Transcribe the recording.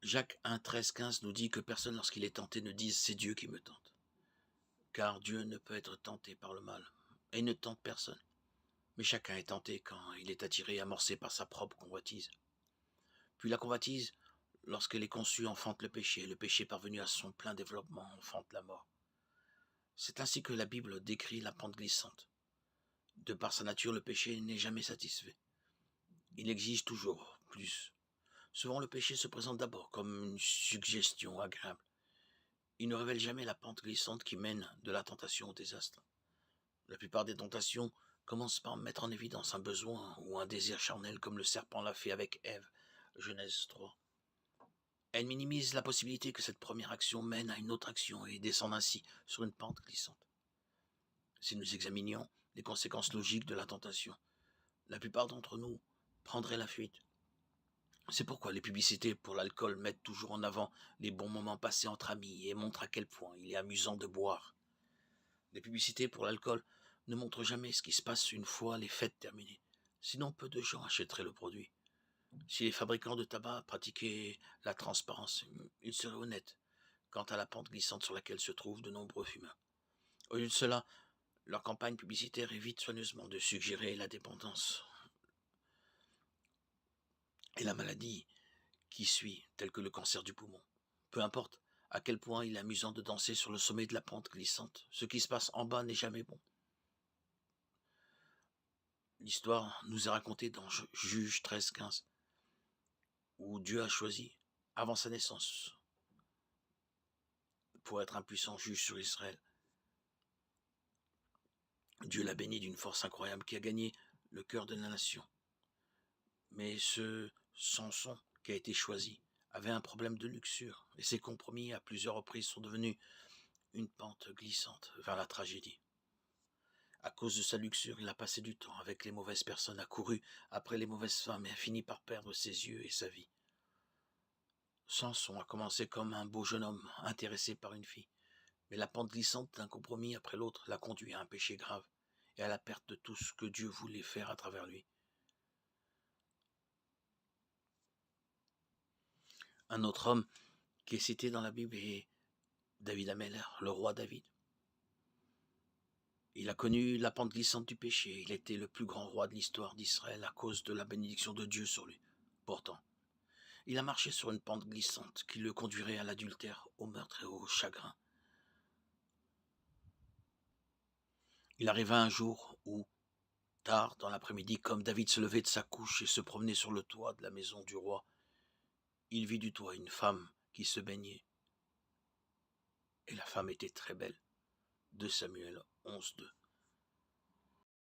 Jacques 1, 13, 15 nous dit que personne, lorsqu'il est tenté, ne dise c'est Dieu qui me tente. Car Dieu ne peut être tenté par le mal, et ne tente personne. Mais chacun est tenté quand il est attiré et amorcé par sa propre convoitise. Puis la convoitise, lorsqu'elle est conçue, enfante le péché parvenu à son plein développement enfante la mort. C'est ainsi que la Bible décrit la pente glissante. De par sa nature, le péché n'est jamais satisfait. Il exige toujours plus. Souvent, le péché se présente d'abord comme une suggestion agréable. Il ne révèle jamais la pente glissante qui mène de la tentation au désastre. La plupart des tentations commencent par mettre en évidence un besoin ou un désir charnel comme le serpent l'a fait avec Ève, Genèse 3. Elle minimise la possibilité que cette première action mène à une autre action et descende ainsi sur une pente glissante. Si nous examinions les conséquences logiques de la tentation, la plupart d'entre nous prendraient la fuite. C'est pourquoi les publicités pour l'alcool mettent toujours en avant les bons moments passés entre amis et montrent à quel point il est amusant de boire. Les publicités pour l'alcool ne montrent jamais ce qui se passe une fois les fêtes terminées. Sinon, peu de gens achèteraient le produit. Si les fabricants de tabac pratiquaient la transparence, ils seraient honnêtes quant à la pente glissante sur laquelle se trouvent de nombreux fumeurs. Au lieu de cela, leur campagne publicitaire évite soigneusement de suggérer la dépendance et la maladie qui suit, telle que le cancer du poumon. Peu importe à quel point il est amusant de danser sur le sommet de la pente glissante, ce qui se passe en bas n'est jamais bon. L'histoire nous est racontée dans Juge 13-15, où Dieu a choisi, avant sa naissance, pour être un puissant juge sur Israël. Dieu l'a béni d'une force incroyable qui a gagné le cœur de la nation. Mais ce Samson qui a été choisi avait un problème de luxure, et ses compromis à plusieurs reprises sont devenus une pente glissante vers la tragédie. À cause de sa luxure, il a passé du temps avec les mauvaises personnes, a couru après les mauvaises femmes et a fini par perdre ses yeux et sa vie. Samson a commencé comme un beau jeune homme intéressé par une fille, mais la pente glissante d'un compromis après l'autre l'a conduit à un péché grave et à la perte de tout ce que Dieu voulait faire à travers lui. Un autre homme qui est cité dans la Bible est David Ameller, le roi David. Il a connu la pente glissante du péché, il était le plus grand roi de l'histoire d'Israël à cause de la bénédiction de Dieu sur lui. Pourtant, il a marché sur une pente glissante qui le conduirait à l'adultère, au meurtre et au chagrin. Il arriva un jour où, tard dans l'après-midi, comme David se levait de sa couche et se promenait sur le toit de la maison du roi, il vit du toit une femme qui se baignait. Et la femme était très belle. 2 Samuel 11, 2.